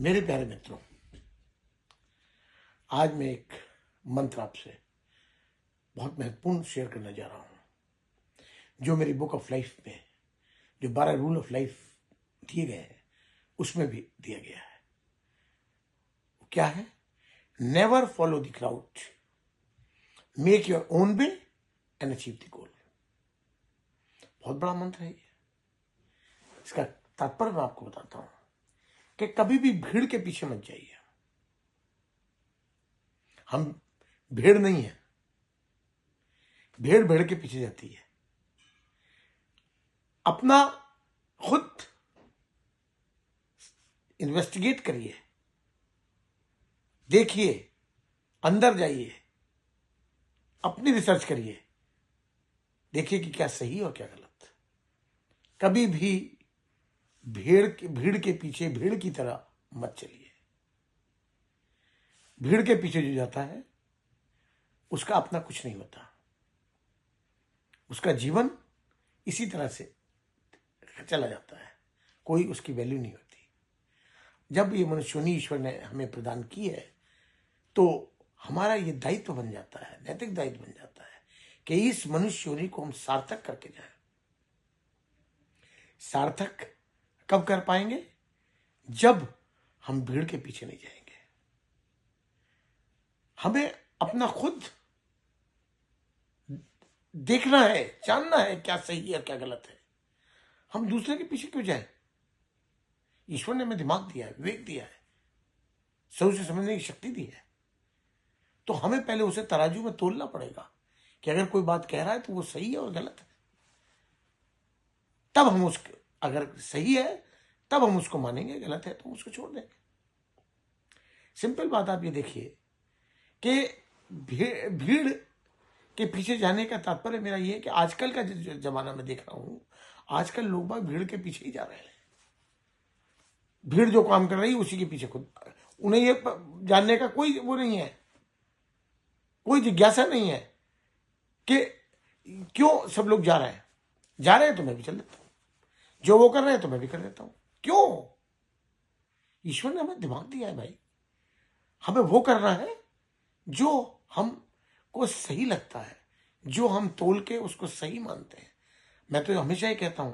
मेरे प्यारे मित्रों, आज मैं एक मंत्र आपसे बहुत महत्वपूर्ण शेयर करने जा रहा हूं, जो मेरी बुक ऑफ लाइफ में जो 12 रूल ऑफ लाइफ दिए गए हैं उसमें भी दिया गया है। वो क्या है? Never follow the crowd, make your own way and achieve the goal. बहुत बड़ा मंत्र है ये। इसका तात्पर्य मैं आपको बताता हूं कि कभी भी भीड़ के पीछे मत जाइए। हम भीड़ नहीं है, भीड़ भीड़ के पीछे जाती है। अपना खुद इन्वेस्टिगेट करिए, देखिए, अंदर जाइए, अपनी रिसर्च करिए, देखिए कि क्या सही और क्या गलत। कभी भी भीड़ के पीछे भीड़ की तरह मत चलिए। भीड़ के पीछे जो जाता है उसका अपना कुछ नहीं होता, उसका जीवन इसी तरह से चला जाता है, कोई उसकी वैल्यू नहीं होती। जब ये मनुष्योनी ईश्वर ने हमें प्रदान की है तो हमारा ये दायित्व बन जाता है, नैतिक दायित्व बन जाता है कि इस मनुष्योनी को हम सार्थक करके जाएं। सार्थक कब कर पाएंगे? जब हम भीड़ के पीछे नहीं जाएंगे। हमें अपना खुद देखना है, जानना है क्या सही है क्या गलत है। हम दूसरे के पीछे क्यों जाएं? ईश्वर ने हमें दिमाग दिया है, विवेक दिया है, सोच से समझने की शक्ति दी है, तो हमें पहले उसे तराजू में तोलना पड़ेगा कि अगर कोई बात कह रहा है तो वो सही है और गलत है। तब हम उसको, अगर सही है तब हम उसको मानेंगे, गलत है तो हम उसको छोड़ देंगे। सिंपल बात आप ये देखिए कि भीड़ के पीछे जाने का तात्पर्य मेरा ये है कि आजकल का जो जमाना में देख रहा हूं, आजकल लोग बाग भीड़ के पीछे ही जा रहे हैं। भीड़ जो काम कर रही है उसी के पीछे खुद, उन्हें ये जानने का कोई वो नहीं है, कोई जिज्ञासा नहीं है कि क्यों सब लोग जा रहे हैं तो मैं भी चल देता हूं, जो वो कर रहे हैं तो मैं भी कर देता हूं। क्यों? ईश्वर ने हमें दिमाग दिया है भाई, हमें वो करना है जो हमको सही लगता है, जो हम तोल के उसको सही मानते हैं। मैं तो हमेशा ही कहता हूं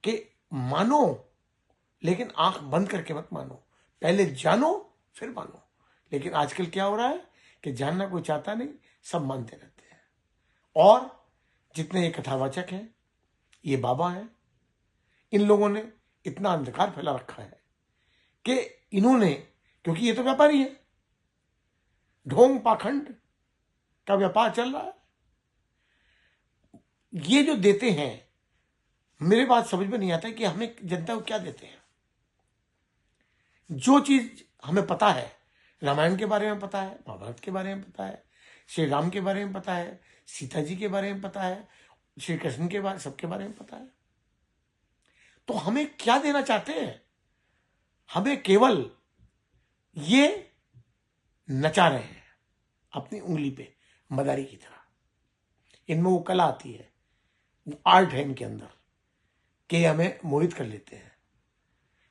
कि मानो, लेकिन आंख बंद करके मत मानो, पहले जानो फिर मानो। लेकिन आजकल क्या हो रहा है कि जानना कोई चाहता नहीं, सब मानते रहते हैं। और जितने ये कथावाचक हैं, ये बाबा हैं, इन लोगों ने इतना अंधकार फैला रखा है कि इन्होंने, क्योंकि ये तो व्यापारी है, ढोंग पाखंड का व्यापार चल रहा है। ये जो देते हैं, मेरे बात समझ में नहीं आता है कि हमें जनता को क्या देते हैं। जो चीज हमें पता है, रामायण के बारे में पता है, महाभारत के बारे में पता है, श्री राम के बारे में पता है, सीता जी के बारे में पता है, श्री कृष्ण के बारे, सबके बारे में पता है, तो हमें क्या देना चाहते हैं? हमें केवल ये नचा रहे हैं अपनी उंगली पे मदारी की तरह। इनमें वो कला आती है, वो आर्ट है इनके अंदर कि हमें मोहित कर लेते हैं।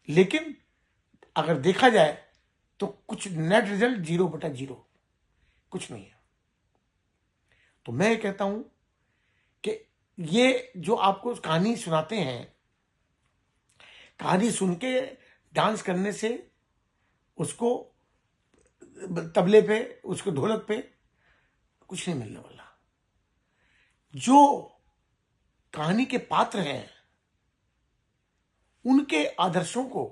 लेकिन अगर देखा जाए तो कुछ नेट रिजल्ट 0/0, कुछ नहीं है। तो मैं कहता हूं कि ये जो आपको कहानी सुनाते हैं, कहानी सुन के डांस करने से, उसको तबले पे, उसको ढोलक पे कुछ नहीं मिलने वाला। जो कहानी के पात्र हैं, उनके आदर्शों को,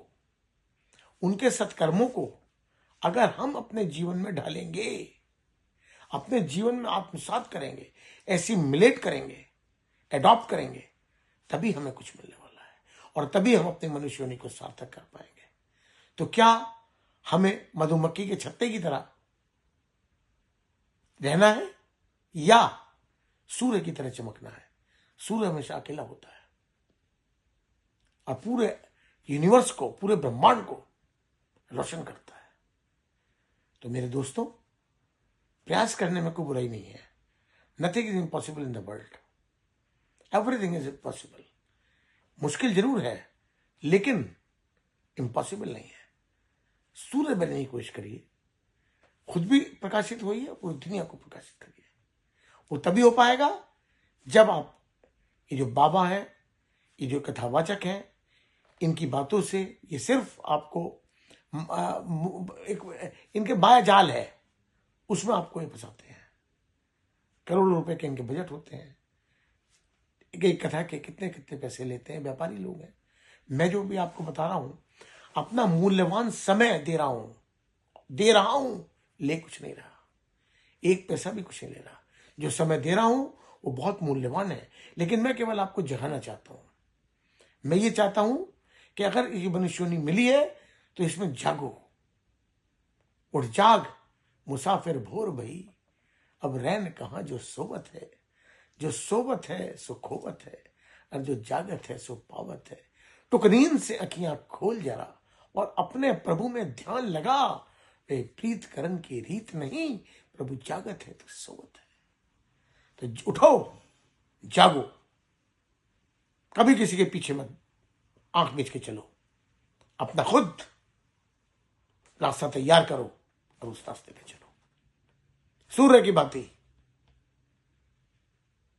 उनके सत्कर्मों को अगर हम अपने जीवन में ढालेंगे, अपने जीवन में आत्मसात करेंगे, एसिमिलेट करेंगे, एडॉप्ट करेंगे, तभी हमें कुछ मिलने वाला है और तभी हम अपने मनुष्योनी को सार्थक कर पाएंगे। तो क्या हमें मधुमक्खी के छत्ते की तरह रहना है या सूर्य की तरह चमकना है? सूर्य हमेशा अकेला होता है और पूरे यूनिवर्स को, पूरे ब्रह्मांड को रोशन करता है। तो मेरे दोस्तों, प्रयास करने में कोई बुराई नहीं है। Nothing is impossible in the world, everything is possible. मुश्किल जरूर है लेकिन इम्पॉसिबल नहीं है। सूर्य बनने की कोशिश करिए, खुद भी प्रकाशित होइए, पूरी दुनिया को प्रकाशित करिए। वो तभी हो पाएगा जब आप ये जो बाबा है, ये जो कथावाचक हैं, इनकी बातों से ये सिर्फ आपको इनके माया जाल है, उसमें आपको ये फंसाते हैं। करोड़ों रुपए के इनके बजट होते हैं, एक कथा के कितने कितने पैसे लेते हैं, व्यापारी लोग हैं। मैं जो भी आपको बता रहा हूं, अपना मूल्यवान समय दे रहा हूं, ले कुछ नहीं रहा, एक पैसा भी कुछ नहीं ले रहा। जो समय दे रहा हूं वो बहुत मूल्यवान है, लेकिन मैं केवल आपको जगाना चाहता हूं। मैं ये चाहता हूं कि अगर ये मनुष्योनी मिली है तो इसमें जागो, उठ जाग मुसाफिर भोर भई, अब रैन कहां जो सोवत है, जो सोवत है सो खोवत है, और जो जागत है सो पावत है। टुक नींद से अखियां खोल जरा और अपने प्रभु में ध्यान लगा, वे प्रीत करन की रीत नहीं, प्रभु जागत है तो सोवत है। तो उठो, जागो, कभी किसी के पीछे मत आंख बीच के चलो, अपना खुद रास्ता तैयार करो और उस रास्ते पे चलो। सूर्य की भांति,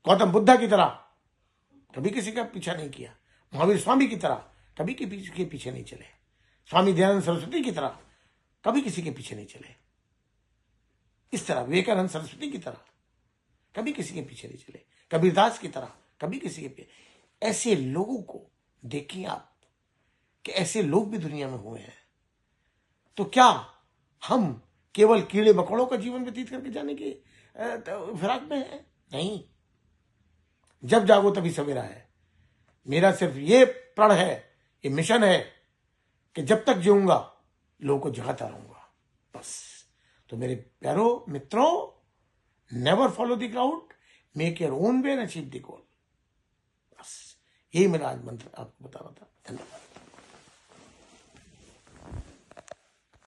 गौतम बुद्धा की तरह कभी किसी का पीछा नहीं किया, महावीर स्वामी की तरह कभी किसी के पीछे नहीं चले, स्वामी दयानंद सरस्वती की तरह कभी किसी के पीछे नहीं चले, इस तरह विवेकानंद सरस्वती की तरह कभी किसी के पीछे नहीं चले, कबीरदास की तरह कभी किसी के पीछे। ऐसे लोगों को देखिए आप कि ऐसे लोग भी दुनिया में हुए हैं। तो क्या हम केवल कीड़े मकोड़ों का जीवन व्यतीत करके जाने के फिराक में है? नहीं, जब जागो तभी सवेरा है। मेरा सिर्फ ये प्रण है, ये मिशन है कि जब तक जीऊंगा लोगों को जगाता रहूंगा, बस। तो मेरे प्यारो मित्रों, never follow the crowd, make your own way and achieve the goal. बस यही मेरा आज मंत्र आपको बता रहा था। धन्यवाद।